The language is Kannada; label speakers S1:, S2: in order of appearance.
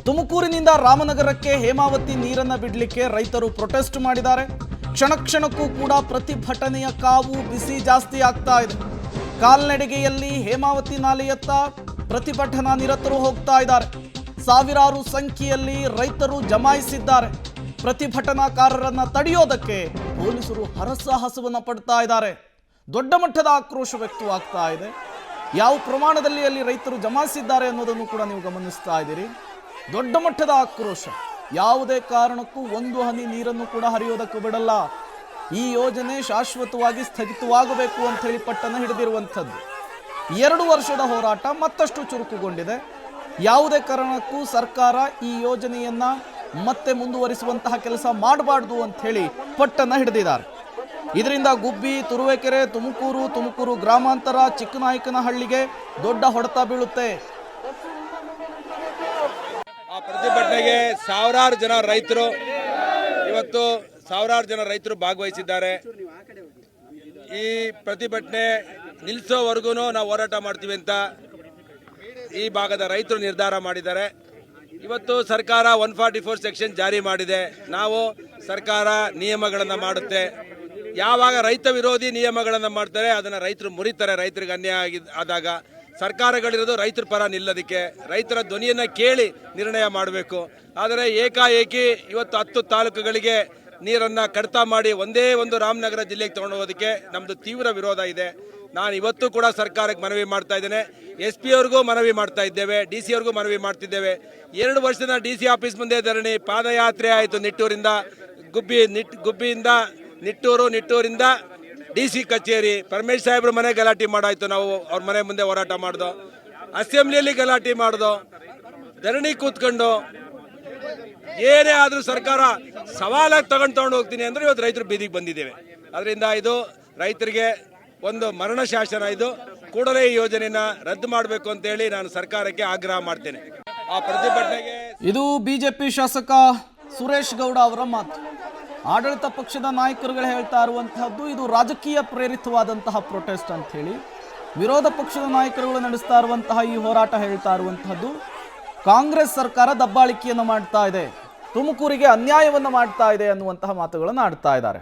S1: ತುಮಕೂರಿನಿಂದ ರಾಮನಗರಕ್ಕೆ ಹೇಮಾವತಿ ನೀರನ್ನು ಬಿಡಲಿಕ್ಕೆ ರೈತರು ಪ್ರೊಟೆಸ್ಟ್ ಮಾಡಿದ್ದಾರೆ. ಕ್ಷಣ ಕ್ಷಣಕ್ಕೂ ಕೂಡ ಪ್ರತಿಭಟನೆಯ ಕಾವು ಬಿಸಿ ಜಾಸ್ತಿ ಆಗ್ತಾ ಇದೆ. ಕಾಲ್ನಡಿಗೆಯಲ್ಲಿ ಹೇಮಾವತಿ ನಾಲೆಯತ್ತ ಪ್ರತಿಭಟನಾ ನಿರತರು ಹೋಗ್ತಾ ಇದ್ದಾರೆ. ಸಾವಿರಾರು ಸಂಖ್ಯೆಯಲ್ಲಿ ರೈತರು ಜಮಾಯಿಸಿದ್ದಾರೆ. ಪ್ರತಿಭಟನಾಕಾರರನ್ನ ತಡೆಯೋದಕ್ಕೆ ಪೊಲೀಸರು ಹರಸಾಹಸವನ್ನು ಪಡ್ತಾ ಇದ್ದಾರೆ. ದೊಡ್ಡ ಮಟ್ಟದ ಆಕ್ರೋಶ ವ್ಯಕ್ತವಾಗ್ತಾ ಇದೆ. ಯಾವ ಪ್ರಮಾಣದಲ್ಲಿ ಅಲ್ಲಿ ರೈತರು ಜಮಾಯಿಸಿದ್ದಾರೆ ಅನ್ನೋದನ್ನು ಕೂಡ ನೀವು ಗಮನಿಸ್ತಾ ಇದ್ದೀರಿ. ದೊಡ್ಡ ಮಟ್ಟದ ಆಕ್ರೋಶ. ಯಾವುದೇ ಕಾರಣಕ್ಕೂ ಒಂದು ಹನಿ ನೀರನ್ನು ಕೂಡ ಹರಿಯೋದಕ್ಕೆ ಬಿಡಲ್ಲ. ಈ ಯೋಜನೆ ಶಾಶ್ವತವಾಗಿ ಸ್ಥಗಿತವಾಗಬೇಕು ಅಂತ ಹೇಳಿ ಪಟ್ಟನ್ನು ಹಿಡಿದಿರುವಂಥದ್ದು. 2 ವರ್ಷದ ಹೋರಾಟ ಮತ್ತಷ್ಟು ಚುರುಕುಗೊಂಡಿದೆ. ಯಾವುದೇ ಕಾರಣಕ್ಕೂ ಸರ್ಕಾರ ಈ ಯೋಜನೆಯನ್ನ ಮತ್ತೆ ಮುಂದುವರಿಸುವಂತಹ ಕೆಲಸ ಮಾಡಬಾರ್ದು ಅಂತ ಹೇಳಿ ಪಟ್ಟನ್ನು ಹಿಡಿದಿದ್ದಾರೆ. ಇದರಿಂದ ಗುಬ್ಬಿ, ತುರುವೇಕೆರೆ, ತುಮಕೂರು ಗ್ರಾಮಾಂತರ, ಚಿಕ್ಕನಾಯಕನಹಳ್ಳಿಗೆ ದೊಡ್ಡ ಹೊಡೆತ ಬೀಳುತ್ತೆ.
S2: ಆ ಪ್ರತಿಭಟನೆಗೆ ಸಾವಿರಾರು ಜನ ರೈತರು ಭಾಗವಹಿಸಿದ್ದಾರೆ. ಈ ಪ್ರತಿಭಟನೆ ನಿಲ್ಲಿಸೋವರೆಗೂ ನಾವು ಹೋರಾಟ ಮಾಡ್ತೀವಿ ಅಂತ ಈ ಭಾಗದ ರೈತರು ನಿರ್ಧಾರ ಮಾಡಿದ್ದಾರೆ. ಇವತ್ತು ಸರ್ಕಾರ 144 ಸೆಕ್ಷನ್ ಜಾರಿ ಮಾಡಿದೆ. ನಾವು ಸರ್ಕಾರ ನಿಯಮಗಳನ್ನು ಮಾಡುತ್ತೆ. ಯಾವಾಗ ರೈತ ವಿರೋಧಿ ನಿಯಮಗಳನ್ನು ಮಾಡ್ತಾರೆ ಅದನ್ನು ರೈತರು ಮುರಿತಾರೆ. ರೈತರಿಗೆ ಅನ್ಯಾಯ ಆದಾಗ ಸರ್ಕಾರಗಳಿರೋದು ರೈತರ ಪರ ನಿಲ್ಲೋದಕ್ಕೆ, ರೈತರ ಧ್ವನಿಯನ್ನು ಕೇಳಿ ನಿರ್ಣಯ ಮಾಡಬೇಕು. ಆದರೆ ಏಕಾಏಕಿ ಇವತ್ತು 10 ತಾಲೂಕುಗಳಿಗೆ ನೀರನ್ನು ಕಡಿತ ಮಾಡಿ ಒಂದೇ ಒಂದು ರಾಮನಗರ ಜಿಲ್ಲೆಗೆ ತಗೊಂಡು ಹೋಗೋದಕ್ಕೆ ನಮ್ಮದು ತೀವ್ರ ವಿರೋಧ ಇದೆ. ನಾನು ಇವತ್ತು ಕೂಡ ಸರ್ಕಾರಕ್ಕೆ ಮನವಿ ಮಾಡ್ತಾ ಇದ್ದೇನೆ. SP ಅವ್ರಿಗೂ ಮನವಿ ಮಾಡ್ತಾ ಇದ್ದೇವೆ, DC ಅವ್ರಿಗೂ ಮನವಿ ಮಾಡ್ತಿದ್ದೇವೆ. 2 ವರ್ಷದ DC ಆಫೀಸ್ ಮುಂದೆ ಧರಣಿ, ಪಾದಯಾತ್ರೆ ಆಯಿತು. ನಿಟ್ಟೂರಿಂದ ಗುಬ್ಬಿಯಿಂದ ನಿಟ್ಟೂರಿಂದ DC ಕಚೇರಿ, ಪರಮೇಶ್ ಸಾಹೇಬ್ರ ಮನೆ ಗಲಾಟೆ ಮಾಡಾಯ್ತು. ನಾವು ಅವ್ರ ಮನೆ ಮುಂದೆ ಹೋರಾಟ ಮಾಡ್ದೋ, ಅಸೆಂಬ್ಲಿಯಲ್ಲಿ ಗಲಾಟೆ ಮಾಡ್ದೋ, ಧರಣಿ ಕೂತ್ಕೊಂಡು ಏನೇ ಆದರೂ ಸರ್ಕಾರ ಸವಾಲಾಗಿ ತಗೊಂಡು ಹೋಗ್ತೀನಿ ಅಂದ್ರೆ ಇವತ್ತು ರೈತರು ಬೀದಿಗೆ ಬಂದಿದ್ದೇವೆ. ಅದರಿಂದ ಇದು ರೈತರಿಗೆ ಒಂದು ಮರಣ ಶಾಸನ. ಇದು ಕೂಡಲೇ ಈ ಯೋಜನೆಯನ್ನ ರದ್ದು ಮಾಡಬೇಕು ಅಂತ ಹೇಳಿ ನಾನು ಸರ್ಕಾರಕ್ಕೆ ಆಗ್ರಹ ಮಾಡ್ತೇನೆ. ಆ ಪ್ರತಿಭಟನೆಗೆ
S1: ಇದು ಬಿಜೆಪಿ ಶಾಸಕ ಸುರೇಶ್ ಗೌಡ ಅವರ ಮಾತು. ಆಡಳಿತ ಪಕ್ಷದ ನಾಯಕರುಗಳು ಹೇಳ್ತಾ ಇರುವಂತಹದ್ದು ಇದು ರಾಜಕೀಯ ಪ್ರೇರಿತವಾದಂತಹ ಪ್ರೊಟೆಸ್ಟ್ ಅಂತ ಹೇಳಿ. ವಿರೋಧ ಪಕ್ಷದ ನಾಯಕರುಗಳು ನಡೆಸ್ತಾ ಇರುವಂತಹ ಈ ಹೋರಾಟ ಹೇಳ್ತಾ ಇರುವಂತಹದ್ದು ಕಾಂಗ್ರೆಸ್ ಸರ್ಕಾರ ದಬ್ಬಾಳಿಕೆಯನ್ನು ಮಾಡ್ತಾ ಇದೆ, ತುಮಕೂರಿಗೆ ಅನ್ಯಾಯವನ್ನು ಮಾಡ್ತಾ ಇದೆ ಅನ್ನುವಂತಹ ಮಾತುಗಳನ್ನು ಆಡ್ತಾ ಇದ್ದಾರೆ.